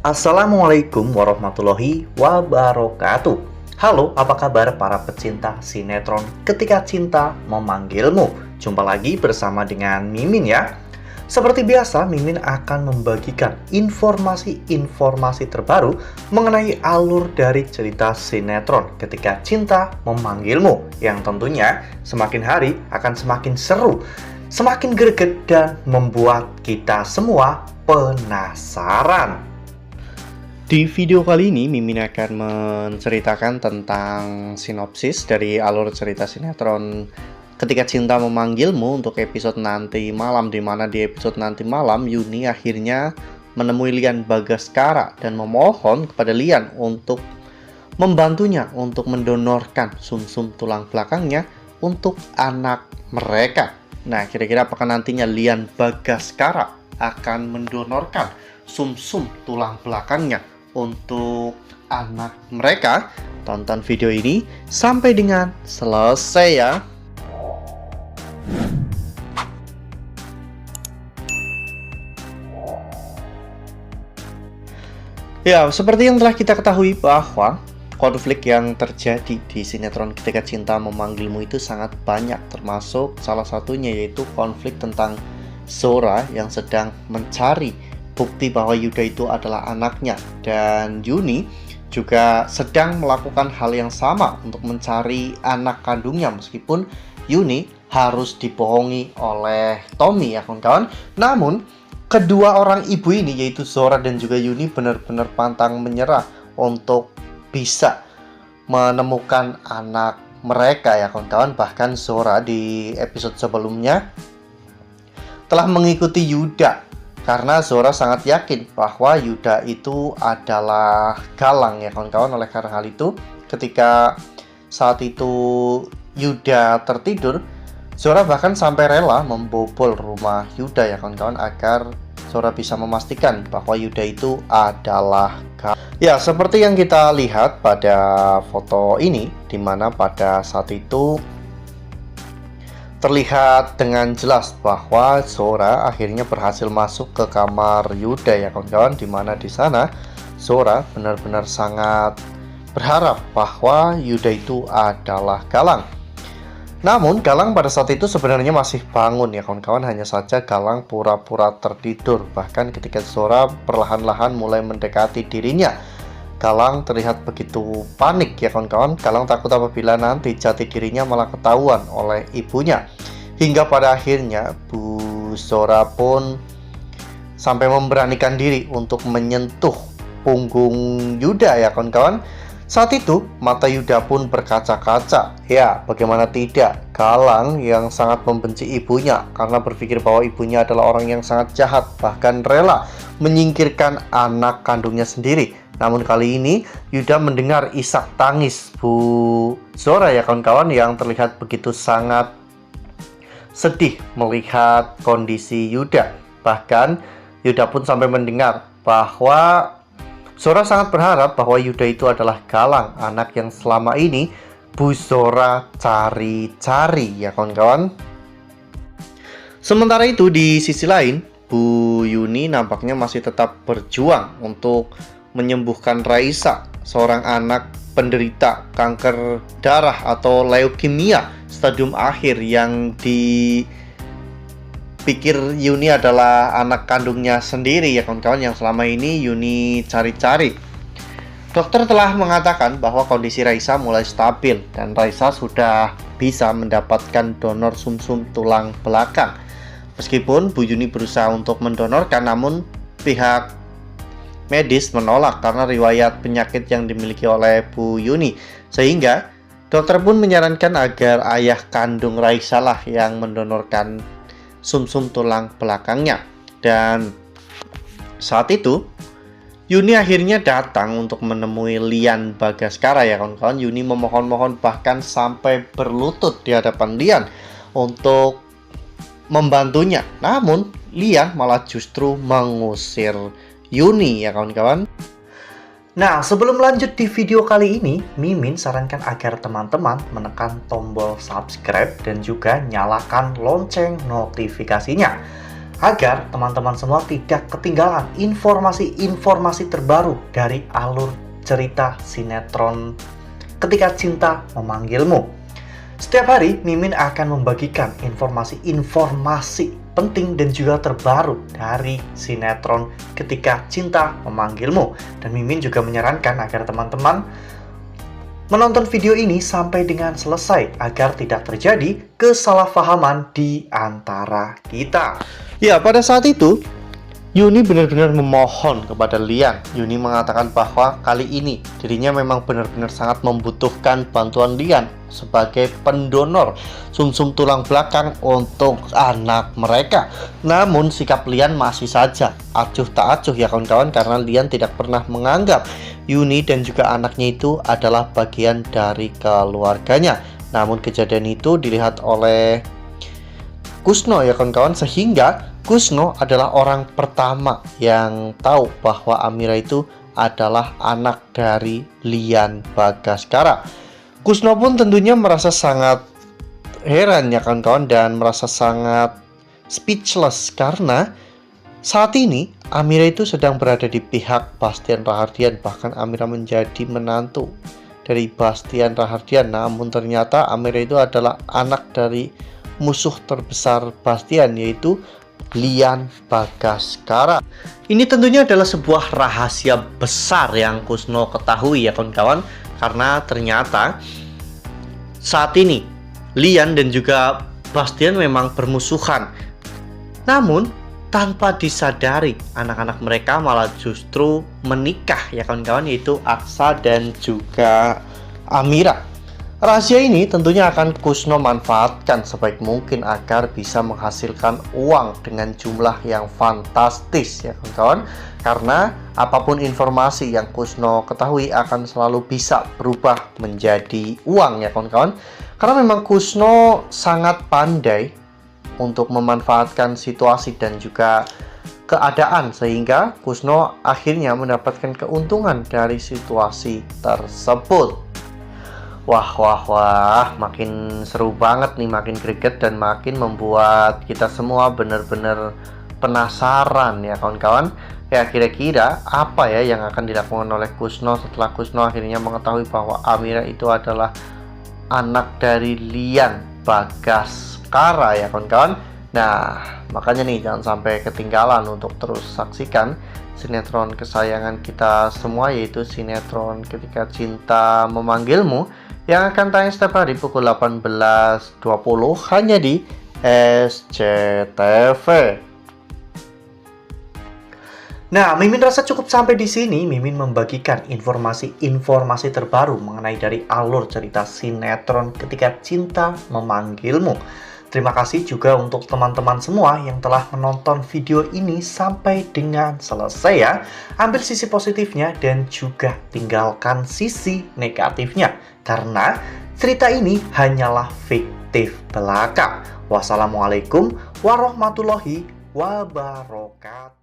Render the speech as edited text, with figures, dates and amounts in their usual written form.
Assalamualaikum warahmatullahi wabarakatuh. Halo, apa kabar para pecinta sinetron Ketika Cinta Memanggilmu? Jumpa lagi bersama dengan Mimin ya. Seperti biasa, Mimin akan membagikan informasi-informasi terbaru mengenai alur dari cerita sinetron Ketika Cinta Memanggilmu, yang tentunya semakin hari akan semakin seru, semakin greget, dan membuat kita semua penasaran. Di video kali ini, Mimin akan menceritakan tentang sinopsis dari alur cerita sinetron Ketika Cinta Memanggilmu untuk episode nanti malam, di mana di episode nanti malam Yuni akhirnya menemui Lian Bagaskara dan memohon kepada Lian untuk membantunya untuk mendonorkan sumsum tulang belakangnya untuk anak mereka. Nah, kira-kira apakah nantinya Lian Bagaskara akan mendonorkan sumsum tulang belakangnya untuk anak mereka? Tonton video ini sampai dengan selesai ya. Ya, seperti yang telah kita ketahui bahwa konflik yang terjadi di sinetron Ketika Cinta Memanggilmu itu sangat banyak, termasuk salah satunya yaitu konflik tentang Zora yang sedang mencari bukti bahwa Yuda itu adalah anaknya, dan Yuni juga sedang melakukan hal yang sama untuk mencari anak kandungnya, meskipun Yuni harus dibohongi oleh Tommy ya kawan-kawan. Namun kedua orang ibu ini yaitu Zora dan juga Yuni benar-benar pantang menyerah untuk bisa menemukan anak mereka ya kawan-kawan. Bahkan Zora di episode sebelumnya telah mengikuti Yuda karena Zora sangat yakin bahwa Yuda itu adalah Galang ya kawan-kawan. Oleh karena hal itu, ketika saat itu Yuda tertidur, Zora bahkan sampai rela membobol rumah Yuda ya kawan-kawan, agar Zora bisa memastikan bahwa Yuda itu adalah Galang. Ya, seperti yang kita lihat pada foto ini, dimana pada saat itu terlihat dengan jelas bahwa Zora akhirnya berhasil masuk ke kamar Yuda ya kawan-kawan, dimana di sana Zora benar-benar sangat berharap bahwa Yuda itu adalah Galang. Namun Galang pada saat itu sebenarnya masih bangun ya kawan-kawan, hanya saja Galang pura-pura tertidur. Bahkan ketika Zora perlahan-lahan mulai mendekati dirinya, Galang terlihat begitu panik ya kawan-kawan. Galang takut apabila nanti jati dirinya malah ketahuan oleh ibunya. Hingga pada akhirnya Bu Zora pun sampai memberanikan diri untuk menyentuh punggung Yuda ya kawan-kawan. Saat itu mata Yuda pun berkaca-kaca. Ya, bagaimana tidak, Galang yang sangat membenci ibunya karena berpikir bahwa ibunya adalah orang yang sangat jahat, bahkan rela menyingkirkan anak kandungnya sendiri. Namun kali ini Yuda mendengar isak tangis Bu Zora ya kawan-kawan, yang terlihat begitu sangat sedih melihat kondisi Yuda. Bahkan Yuda pun sampai mendengar bahwa Zora sangat berharap bahwa Yuda itu adalah Galang, anak yang selama ini Bu Zora cari-cari ya kawan-kawan. Sementara itu di sisi lain, Bu Yuni nampaknya masih tetap berjuang untuk menyembuhkan Raisa, seorang anak penderita kanker darah atau leukemia stadium akhir yang dipikir Yuni adalah anak kandungnya sendiri ya kawan-kawan, yang selama ini Yuni cari-cari. Dokter telah mengatakan bahwa kondisi Raisa mulai stabil dan Raisa sudah bisa mendapatkan donor sumsum tulang belakang. Meskipun Bu Yuni berusaha untuk mendonorkan, namun pihak medis menolak karena riwayat penyakit yang dimiliki oleh Bu Yuni, sehingga dokter pun menyarankan agar ayah kandung Raisa lah yang mendonorkan sumsum tulang belakangnya. Dan saat itu Yuni akhirnya datang untuk menemui Lian Bagaskara ya kawan-kawan. Yuni memohon-mohon, bahkan sampai berlutut di hadapan Lian untuk membantunya. Namun Lian malah justru mengusir Yuni ya kawan-kawan. Nah, sebelum lanjut di video kali ini, Mimin sarankan agar teman-teman menekan tombol subscribe dan juga nyalakan lonceng notifikasinya agar teman-teman semua tidak ketinggalan informasi-informasi terbaru dari alur cerita sinetron Ketika Cinta Memanggilmu. Setiap hari Mimin akan membagikan informasi-informasi penting dan juga terbaru dari sinetron Ketika Cinta Memanggilmu. Dan Mimin juga menyarankan agar teman-teman menonton video ini sampai dengan selesai agar tidak terjadi kesalahpahaman di antara kita. Ya, pada saat itu Yuni benar-benar memohon kepada Lian. Yuni mengatakan bahwa kali ini dirinya memang benar-benar sangat membutuhkan bantuan Lian sebagai pendonor sumsum tulang belakang untuk anak mereka. Namun sikap Lian masih saja acuh tak acuh ya kawan-kawan, karena Lian tidak pernah menganggap Yuni dan juga anaknya itu adalah bagian dari keluarganya. Namun kejadian itu dilihat oleh Kusno ya kawan-kawan, sehingga Kusno adalah orang pertama yang tahu bahwa Amira itu adalah anak dari Lian Bagaskara. Kusno pun tentunya merasa sangat heran ya kawan-kawan, dan merasa sangat speechless karena saat ini Amira itu sedang berada di pihak Bastian Rahardian. Bahkan Amira menjadi menantu dari Bastian Rahardian. Namun ternyata Amira itu adalah anak dari musuh terbesar Bastian, yaitu Lian Bagaskara. Ini tentunya adalah sebuah rahasia besar yang Kusno ketahui ya kawan-kawan, karena ternyata saat ini Lian dan juga Bastian memang bermusuhan. Namun tanpa disadari anak-anak mereka malah justru menikah ya kawan-kawan, yaitu Aksa dan juga Amira. Rahasia ini tentunya akan Kusno manfaatkan sebaik mungkin agar bisa menghasilkan uang dengan jumlah yang fantastis ya kawan-kawan. Karena apapun informasi yang Kusno ketahui akan selalu bisa berubah menjadi uang ya kawan-kawan. Karena memang Kusno sangat pandai untuk memanfaatkan situasi dan juga keadaan, sehingga Kusno akhirnya mendapatkan keuntungan dari situasi tersebut. Wah, makin seru banget nih, makin greget dan makin membuat kita semua benar-benar penasaran ya kawan-kawan. Ya, kira-kira apa ya yang akan dilakukan oleh Kusno setelah Kusno akhirnya mengetahui bahwa Amira itu adalah anak dari Lian Bagaskara ya kawan-kawan. Nah, makanya nih jangan sampai ketinggalan untuk terus saksikan sinetron kesayangan kita semua, yaitu sinetron Ketika Cinta Memanggilmu, yang akan tayang setiap hari pukul 18.20 hanya di SCTV. Nah, Mimin rasa cukup sampai di sini. Mimin membagikan informasi-informasi terbaru mengenai dari alur cerita sinetron Ketika Cinta Memanggilmu. Terima kasih juga untuk teman-teman semua yang telah menonton video ini sampai dengan selesai ya. Ambil sisi positifnya dan juga tinggalkan sisi negatifnya, karena cerita ini hanyalah fiktif belaka. Wassalamualaikum warahmatullahi wabarakatuh.